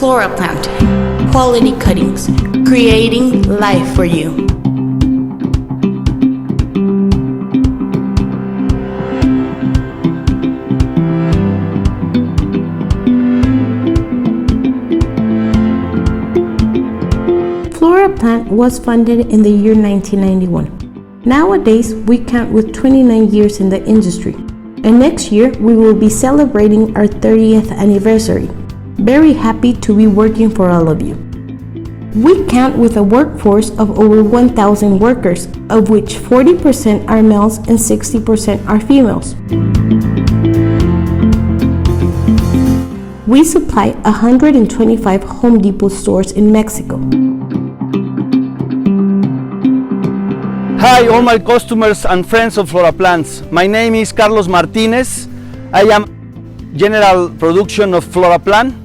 Floraplant, quality cuttings, creating life for you. Floraplant was founded in the year 1991. Nowadays, we count with 29 years in the industry, and next year we will be celebrating our 30th anniversary. Very happy to be working for all of you. We count with a workforce of over 1,000 workers, of which 40% are males and 60% are females. We supply 125 Home Depot stores in Mexico. Hi, all my customers and friends of Floraplant. My name is Carlos Martinez. I am General Production of Floraplant.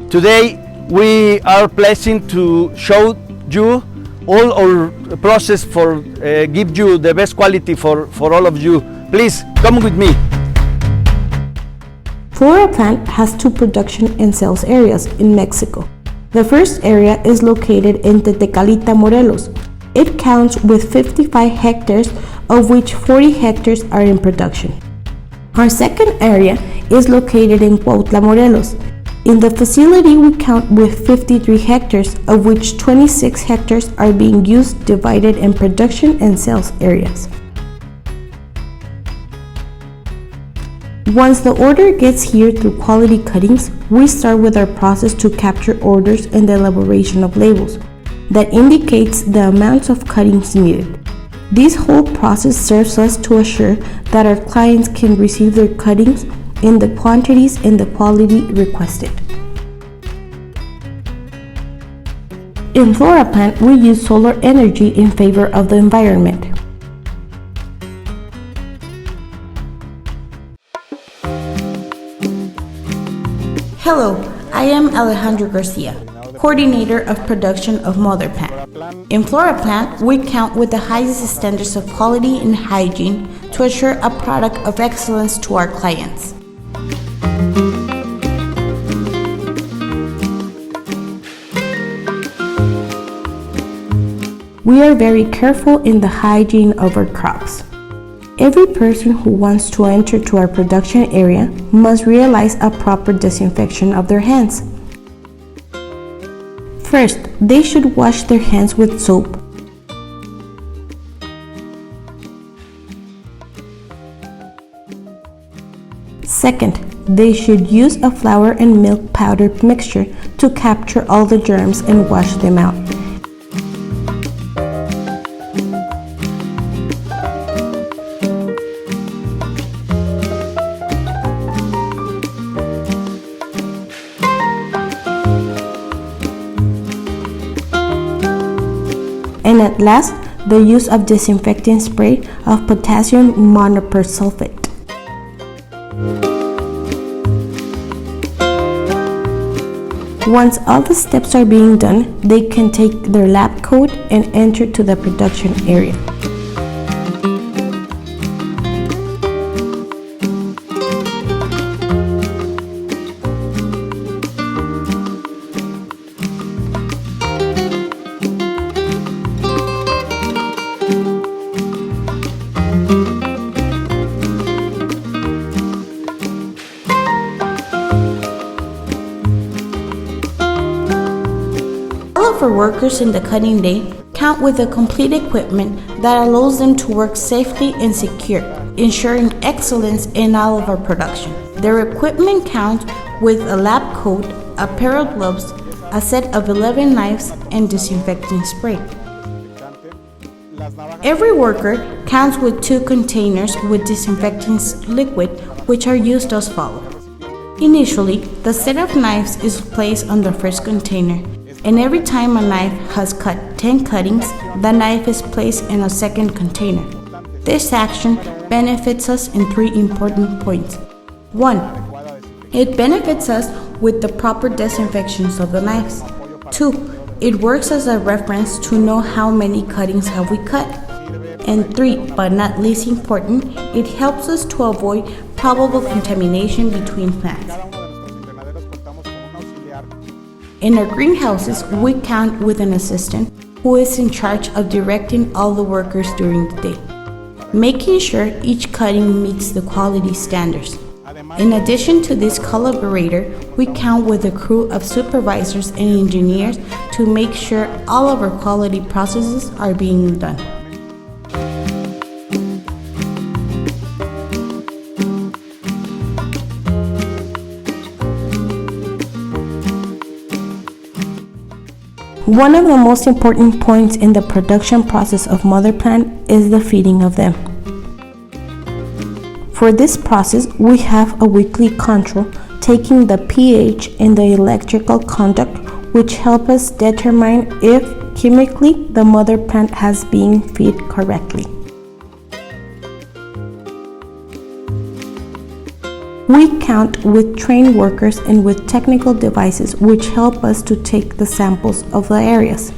Today we are pleased to show you all our process for give you the best quality for all of you. Please come with me. Floraplant has two production and sales areas in Mexico. The first area is located in Tecalita, Morelos. It counts with 55 hectares, of which 40 hectares are in production. Our second area is located in Cuautla, Morelos. In the facility, we count with 53 hectares, of which 26 hectares are being used, divided in production and sales areas. Once the order gets here through quality cuttings, we start with our process to capture orders and the elaboration of labels that indicates the amounts of cuttings needed. This whole process serves us to assure that our clients can receive their cuttings in the quantities and the quality requested. In Floraplant, we use solar energy in favor of the environment. Hello, I am Alejandro Garcia, Coordinator of Production of Motherplant. In Floraplant, we count with the highest standards of quality and hygiene to assure a product of excellence to our clients. We are very careful in the hygiene of our crops. Every person who wants to enter to our production area must realize a proper disinfection of their hands. First, they should wash their hands with soap. Second, they should use a flour and milk powder mixture to capture all the germs and wash them out. And at last, the use of disinfecting spray of potassium monopersulfate. Once all the steps are being done, they can take their lab coat and enter to the production area. For workers in the cutting day, count with the complete equipment that allows them to work safely and secure, ensuring excellence in all of our production. Their equipment counts with a lab coat, a pair of gloves, a set of 11 knives, and disinfecting spray. Every worker counts with 2 containers with disinfecting liquid, which are used as follows. Initially, the set of knives is placed on the first container, and every time a knife has cut 10 cuttings, the knife is placed in a second container. This action benefits us in 3 important points. 1. It benefits us with the proper disinfections of the knives. 2. It works as a reference to know how many cuttings have we cut. And 3, but not least important, it helps us to avoid probable contamination between plants. In our greenhouses, we count with an assistant who is in charge of directing all the workers during the day, making sure each cutting meets the quality standards. In addition to this collaborator, we count with a crew of supervisors and engineers to make sure all of our quality processes are being done. One of the most important points in the production process of mother plant is the feeding of them. For this process, we have a weekly control taking the pH and the electrical conduct, which help us determine if chemically the mother plant has been fed correctly. We count with trained workers and with technical devices which help us to take the samples of the areas.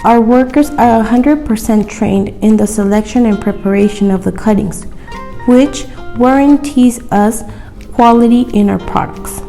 Our workers are 100% trained in the selection and preparation of the cuttings, which guarantees us quality in our products.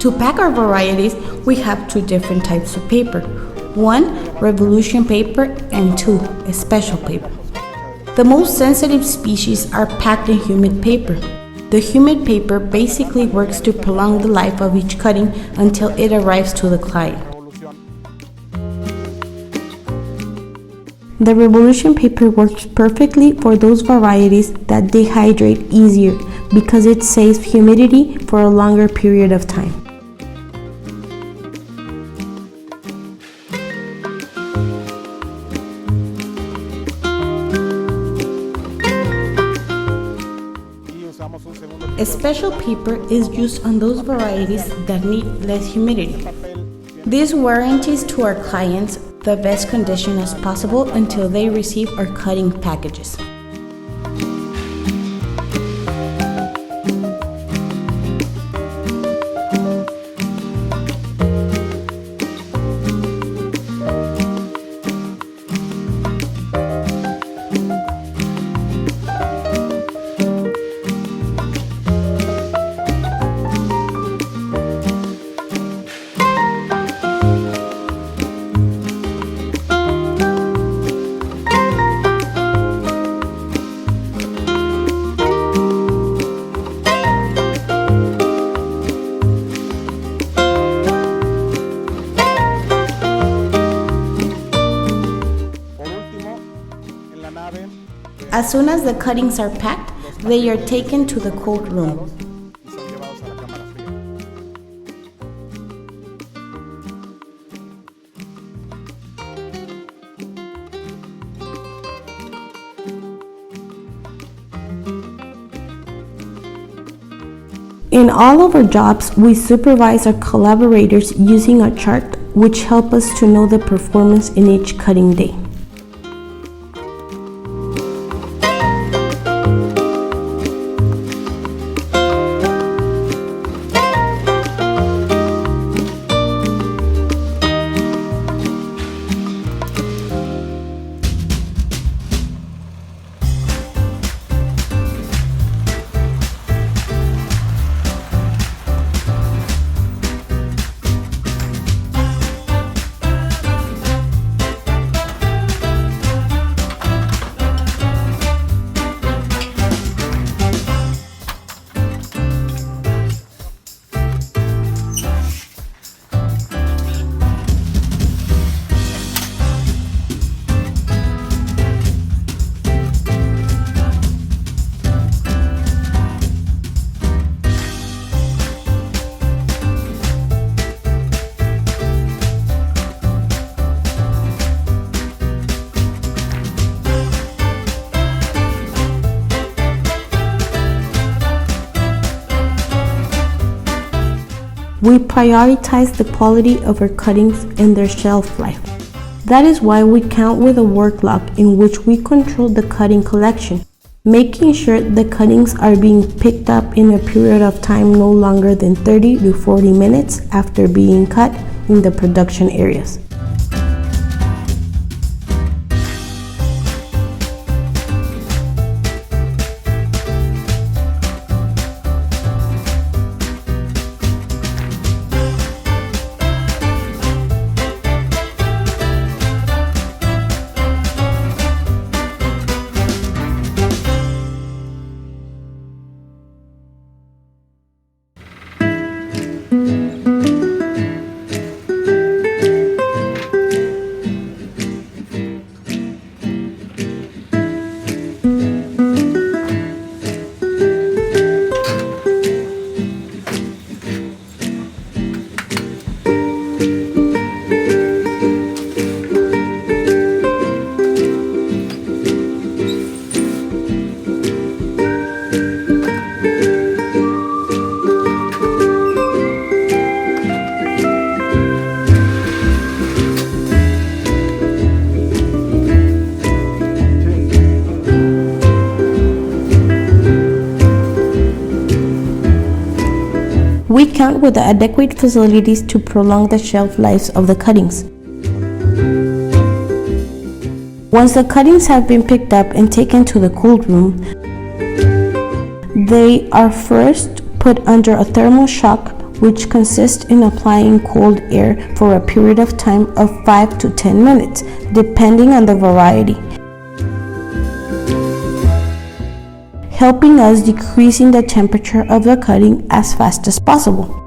To pack our varieties, we have two different types of paper. One, revolution paper, and two, a special paper. The most sensitive species are packed in humid paper. The humid paper basically works to prolong the life of each cutting until it arrives to the client. The revolution paper works perfectly for those varieties that dehydrate easier because it saves humidity for a longer period of time. A special paper is used on those varieties that need less humidity. This guarantees to our clients the best condition as possible until they receive our cutting packages. As soon as the cuttings are packed, they are taken to the cold room. In all of our jobs, we supervise our collaborators using a chart which help us to know the performance in each cutting day. we prioritize the quality of our cuttings and their shelf life. That is why we count with a work log in which we control the cutting collection, making sure the cuttings are being picked up in a period of time no longer than 30 to 40 minutes after being cut in the production areas. We count with the adequate facilities to prolong the shelf lives of the cuttings. Once the cuttings have been picked up and taken to the cold room, they are first put under a thermal shock, which consists in applying cold air for a period of time of 5 to 10 minutes, depending on the variety, helping us decreasing the temperature of the cutting as fast as possible.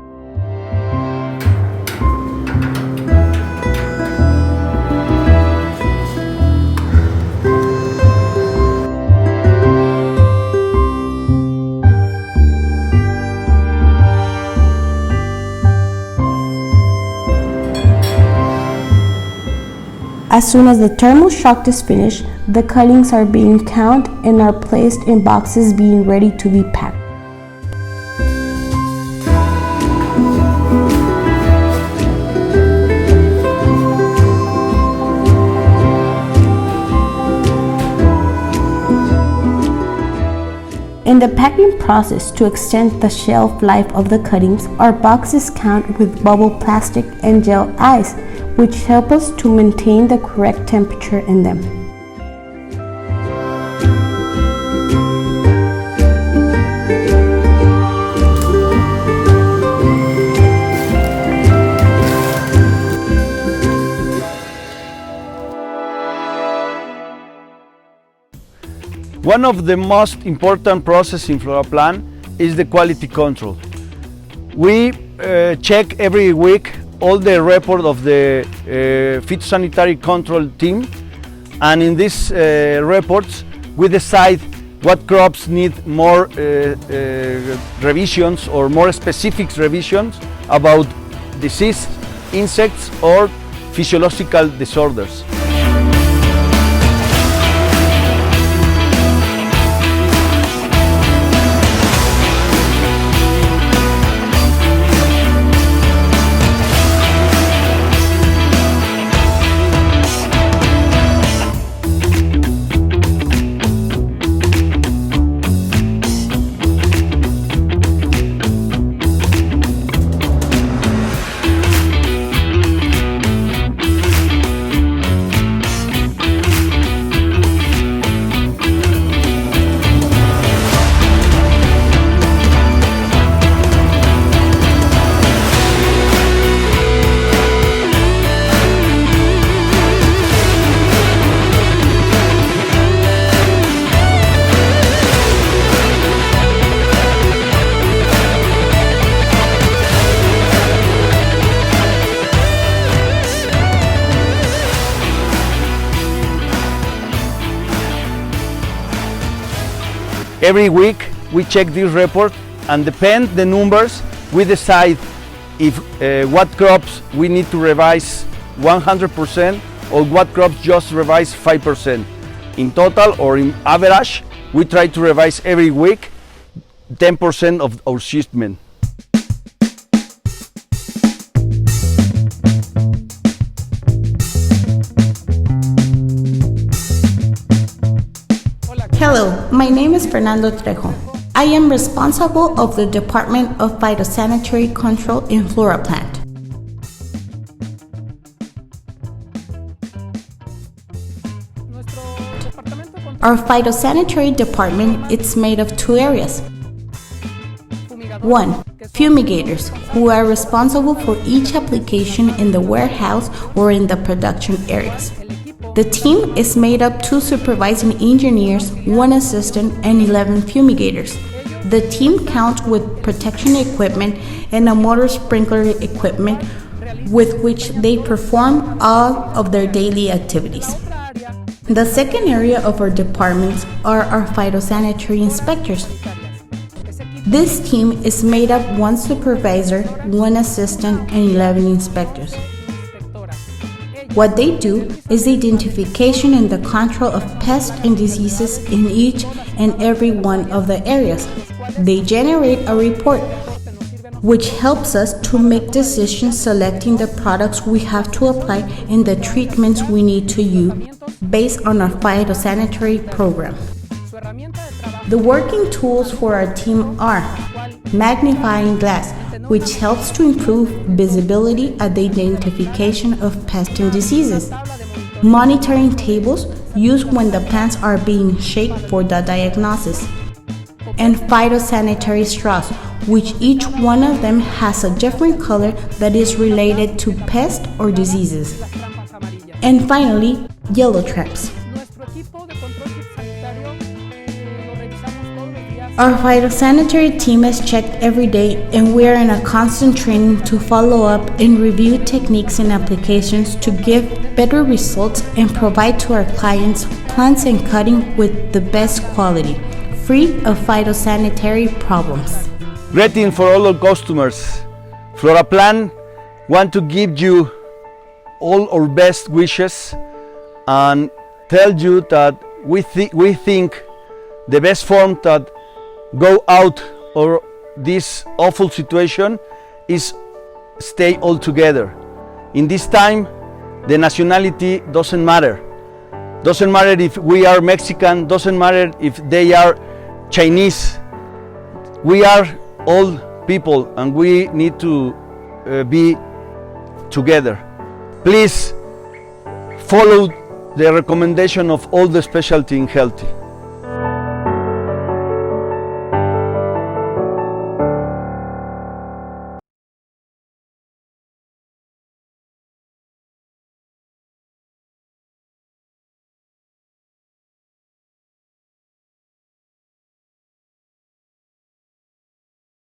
As soon as the thermal shock is finished, the cuttings are being counted and are placed in boxes being ready to be packed. In the packing process, to extend the shelf life of the cuttings, our boxes count with bubble plastic and gel ice, which help us to maintain the correct temperature in them. One of the most important processes in Floraplant is the quality control. We check every week all the report of the Phytosanitary control team, and in these reports we decide what crops need more revisions or more specific revisions about disease, insects or physiological disorders. Every week we check this report, and depend the numbers, we decide if what crops we need to revise 100% or what crops just revise 5%. In total or in average, we try to revise every week 10% of our shipment. Fernando Trejo. I am responsible of the Department of Phytosanitary Control in Floraplant. Our phytosanitary department is made of two areas. 1. Fumigators, who are responsible for each application in the warehouse or in the production areas. The team is made up of 2 supervising engineers, 1 assistant, and 11 fumigators. The team counts with protection equipment and a motor sprinkler equipment with which they perform all of their daily activities. The second area of our departments are our phytosanitary inspectors. This team is made up of 1 supervisor, 1 assistant, and 11 inspectors. What they do is the identification and the control of pests and diseases in each and every one of the areas. They generate a report, which helps us to make decisions selecting the products we have to apply and the treatments we need to use based on our phytosanitary program. The working tools for our team are magnifying glass, which helps to improve visibility at the identification of pests and diseases. Monitoring tables used when the plants are being shaped for the diagnosis. And phytosanitary straws, which each one of them has a different color that is related to pests or diseases. And finally, yellow traps. Our phytosanitary team is checked every day, and we are in a constant training to follow up and review techniques and applications to give better results and provide to our clients plants and cutting with the best quality, free of phytosanitary problems. Greeting for all our customers. Floraplant want to give you all our best wishes and tell you that we think the best form that go out of this awful situation is stay all together. In this time, the nationality doesn't matter. Doesn't matter if we are Mexican, doesn't matter if they are Chinese. We are all people and we need to be together. Please follow the recommendation of all the specialty in healthy.